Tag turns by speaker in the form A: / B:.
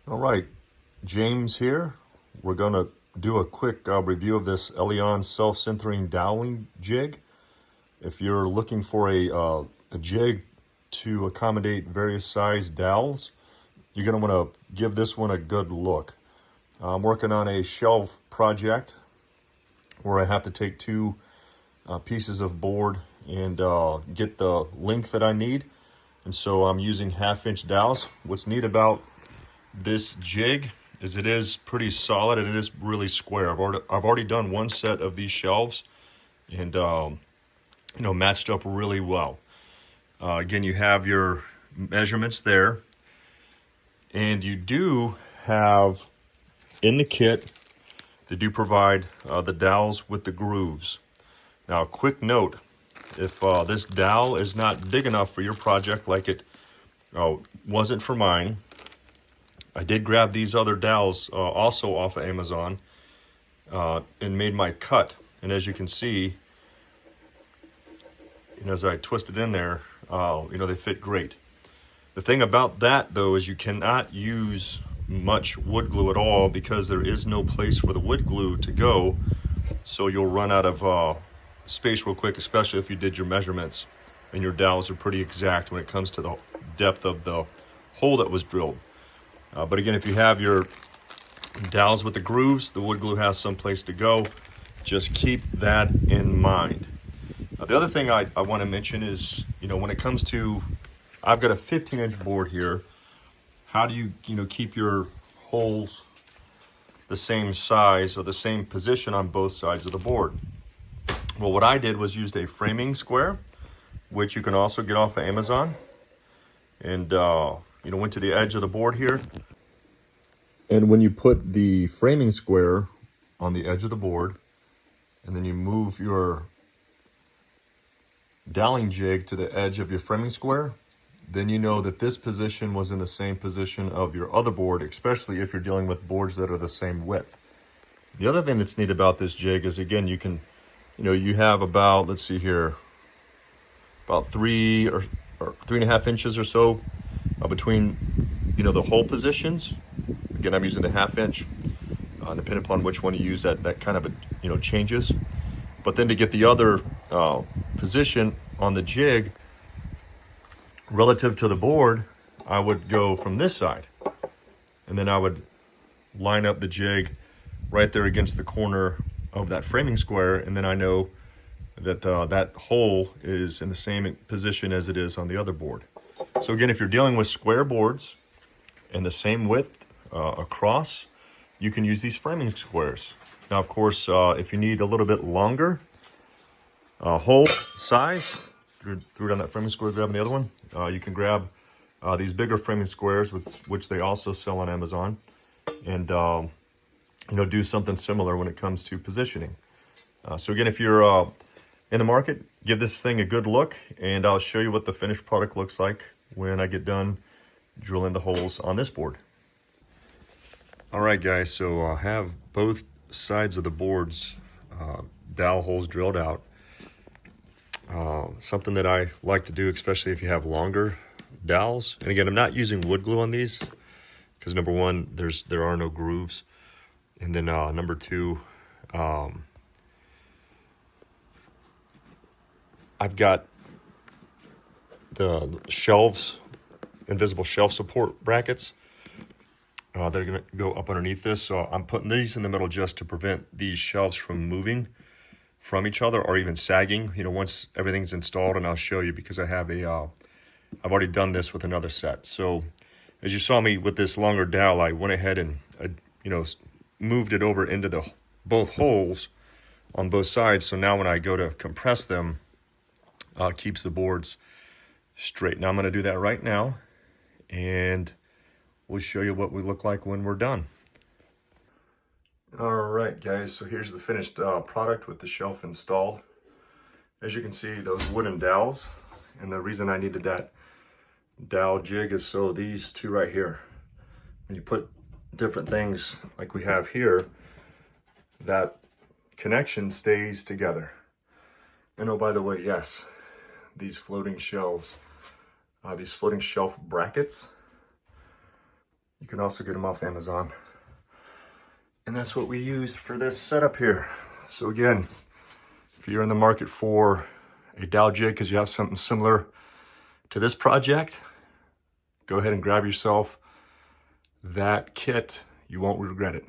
A: All right, James here. We're going to do a quick review of this Eleon self-centering doweling jig. If you're looking for a jig to accommodate various size dowels, you're going to want to give this one a good look. I'm working on a shelf project where I have to take two pieces of board and get the length that I need. And so I'm using 1/2-inch dowels. What's neat about this jig is it is pretty solid and it is really square. I've already done one set of these shelves and matched up really well. Again, you have your measurements there, and you do have in the kit, they do provide the dowels with the grooves. Now, a quick note, if this dowel is not big enough for your project like it wasn't for mine, I did grab these other dowels also off of Amazon and made my cut. And as you can see, as I twisted in there, they fit great. The thing about that, though, is you cannot use much wood glue at all because there is no place for the wood glue to go. So you'll run out of space real quick, especially if you did your measurements and your dowels are pretty exact when it comes to the depth of the hole that was drilled. But again, if you have your dowels with the grooves, the wood glue has some place to go. Just keep that in mind. The other thing I want to mention is, when it comes to, I've got a 15-inch board here. How do you, keep your holes the same size or the same position on both sides of the board? Well, what I did was used a framing square, which you can also get off of Amazon. And, went to the edge of the board here. And when you put the framing square on the edge of the board, and then you move your doweling jig to the edge of your framing square, then you know that this position was in the same position of your other board, especially if you're dealing with boards that are the same width. The other thing that's neat about this jig is, again, you can, you have about, let's see here, about 3 or 3.5 inches or so between, the hole positions. Again, I'm using the 1/2 inch, depending upon which one you use, that kind of, changes. But then to get the other position on the jig relative to the board, I would go from this side. And then I would line up the jig right there against the corner of that framing square. And then I know that that hole is in the same position as it is on the other board. So again, if you're dealing with square boards and the same width across, you can use these framing squares. Now, of course, if you need a little bit longer hole size, threw it on that framing square, grabbing the other one, you can grab these bigger framing squares, which they also sell on Amazon, and do something similar when it comes to positioning. So again, if you're in the market, give this thing a good look, and I'll show you what the finished product looks like when I get done drilling the holes on this board. All right, guys, so I have both sides of the boards dowel holes drilled out. Something that I like to do, especially if you have longer dowels. And again, I'm not using wood glue on these because, number one, there are no grooves, and then number two, I've got the shelves, invisible shelf support brackets. They're going to go up underneath this. So I'm putting these in the middle just to prevent these shelves from moving from each other or even sagging, once everything's installed. And I'll show you because I have I've already done this with another set. So as you saw me with this longer dowel, I went ahead and, moved it over into both holes on both sides. So now when I go to compress them, keeps the boards straight. Now I'm going to do that right now, and we'll show you what we look like when we're done. All right, guys, so here's the finished product with the shelf installed. As you can see, those wooden dowels, and the reason I needed that dowel jig is so these two right here, when you put different things like we have here, that connection stays together. And oh, by the way, yes, these floating shelves, these floating shelf brackets, You can also get them off Amazon. And that's what we used for this setup here. So again, if you're in the market for a dowel jig because you have something similar to this project, go ahead and grab yourself that kit. You won't regret it.